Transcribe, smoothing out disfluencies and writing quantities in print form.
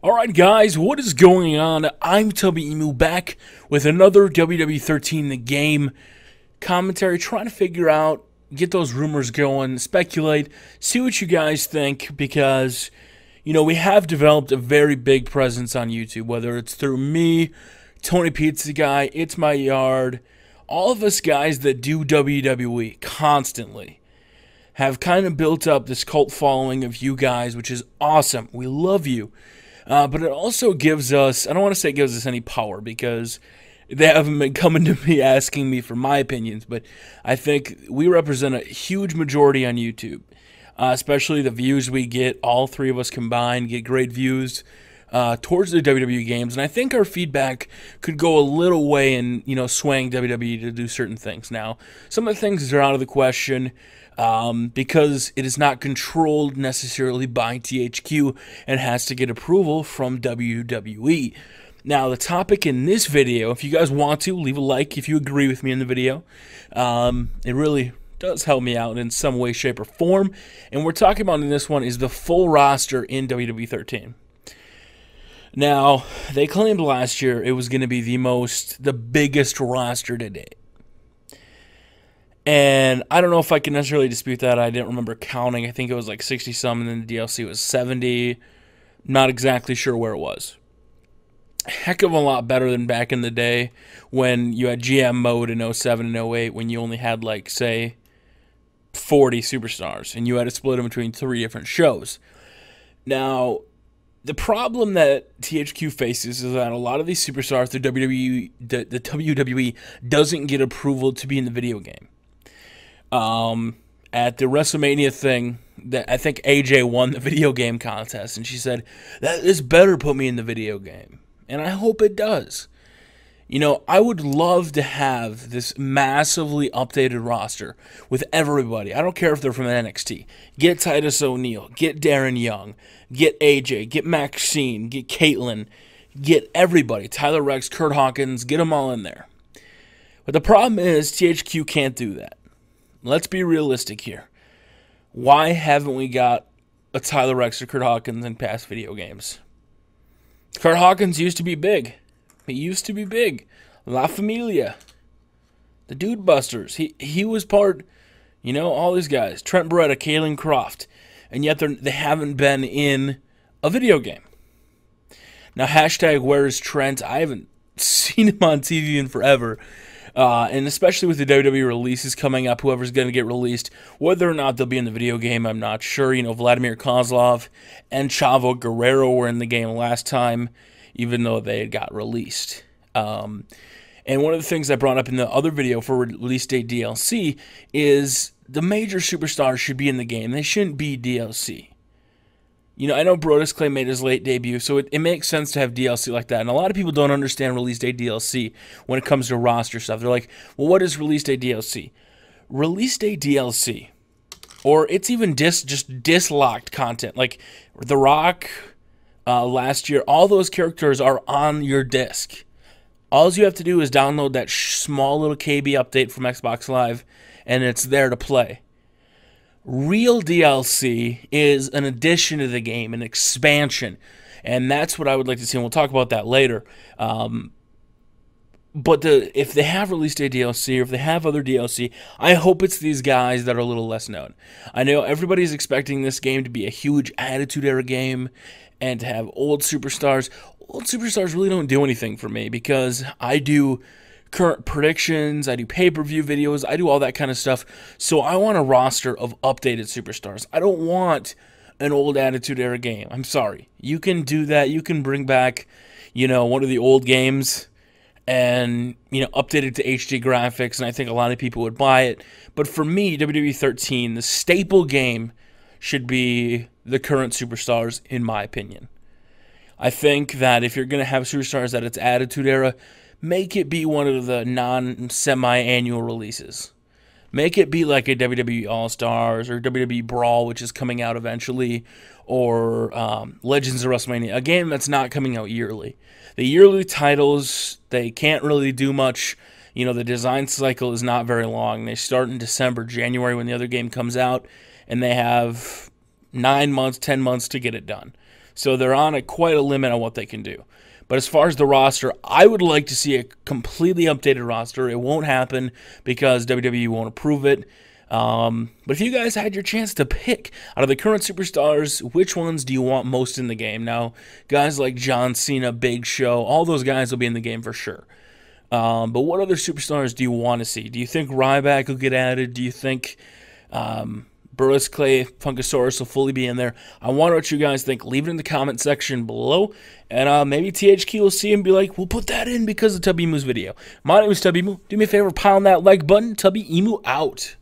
Alright guys, what is going on? I'm Tubby Emu back with another WWE 13 The Game commentary, trying to figure out, get those rumors going, speculate, see what you guys think, because, you know, we have developed a very big presence on YouTube, whether it's through me, Tony Pizza Guy, It's My Yard, all of us guys that do WWE constantly have kind of built up this cult following of you guys, which is awesome. We love you. But it also gives us, I don't want to say it gives us any power because they haven't been coming to me asking me for my opinions, but I think we represent a huge majority on YouTube, especially the views we get. All three of us combined get great views towards the WWE games, and I think our feedback could go a little way in, you know, swaying WWE to do certain things. Now, some of the things are out of the question, because it is not controlled necessarily by THQ and has to get approval from WWE. Now, the topic in this video, if you guys want to, leave a like if you agree with me in the video. It really does help me out in some way, shape, or form. And we're talking about in this one is the full roster in WWE 13. Now, they claimed last year it was going to be the biggest roster to date. And I don't know if I can necessarily dispute that. I didn't remember counting. I think it was like 60-some, and then the DLC was 70. Not exactly sure where it was. A heck of a lot better than back in the day when you had GM mode in 07 and 08 when you only had, like, say, 40 superstars, and you had to split them between 3 different shows. Now, the problem that THQ faces is that a lot of these superstars, the WWE doesn't get approval to be in the video game. At the WrestleMania thing, that I think AJ won the video game contest, and she said, "This better put me in the video game." And I hope it does. You know, I would love to have this massively updated roster with everybody. I don't care if they're from NXT. Get Titus O'Neil, get Darren Young, get AJ, get Maxine, get Caitlyn, get everybody. Tyler Rex, Kurt Hawkins, get them all in there. But the problem is THQ can't do that. Let's be realistic here. Why haven't we got a Tyler Rex or Kurt Hawkins in past video games? Kurt Hawkins used to be big. He used to be big. La Familia. The Dude Busters. He was part, you know, all these guys. Trent Beretta, Kalen Croft. And yet they haven't been in a video game. Now, hashtag where's Trent? I haven't seen him on TV in forever. And especially with the WWE releases coming up, whoever's going to get released, whether or not they'll be in the video game, I'm not sure. You know, Vladimir Kozlov and Chavo Guerrero were in the game last time, even though they had got released. And one of the things I brought up in the other video for release date DLC is the major superstars should be in the game. They shouldn't be DLC. You know, I know Brodus Clay made his late debut, so it makes sense to have DLC like that. And a lot of people don't understand release date DLC when it comes to roster stuff. They're like, well, what is release date DLC? Release date DLC, or it's even just dislocked content. Like The Rock last year, all those characters are on your disc. All you have to do is download that small little KB update from Xbox Live, and it's there to play. Real DLC is an addition to the game, an expansion, and that's what I would like to see, and we'll talk about that later. But if they have release day DLC, or if they have other DLC, I hope it's these guys that are a little less known. I know everybody's expecting this game to be a huge Attitude Era game, and to have old superstars. Old superstars really don't do anything for me, because I do current predictions, I do pay-per-view videos, I do all that kind of stuff, so I want a roster of updated superstars. I don't want an old Attitude Era game. I'm sorry. You can do that. You can bring back, you know, one of the old games and, you know, update it to HD graphics, and I think a lot of people would buy it. But for me, WWE 13, the staple game should be the current superstars, in my opinion. I think that if you're going to have superstars that it's Attitude Era, make it be one of the non-semi-annual releases. Make it be like a WWE All-Stars or WWE Brawl, which is coming out eventually, or Legends of WrestleMania, a game that's not coming out yearly. The yearly titles, they can't really do much. You know, the design cycle is not very long. They start in December, January when the other game comes out, and they have 9 months, 10 months to get it done. So they're on quite a limit on what they can do. But as far as the roster, I would like to see a completely updated roster. It won't happen because WWE won't approve it. But if you guys had your chance to pick out of the current superstars, which ones do you want most in the game? Now, guys like John Cena, Big Show, all those guys will be in the game for sure. But what other superstars do you want to see? Do you think Ryback will get added? Do you think Burris Clay, Funkasaurus will fully be in there? I wonder what you guys think. Leave it in the comment section below. And maybe THQ will see and be like, we'll put that in because of Tubby Emu's video. My name is Tubby Emu. Do me a favor, pound that like button. Tubby Emu out.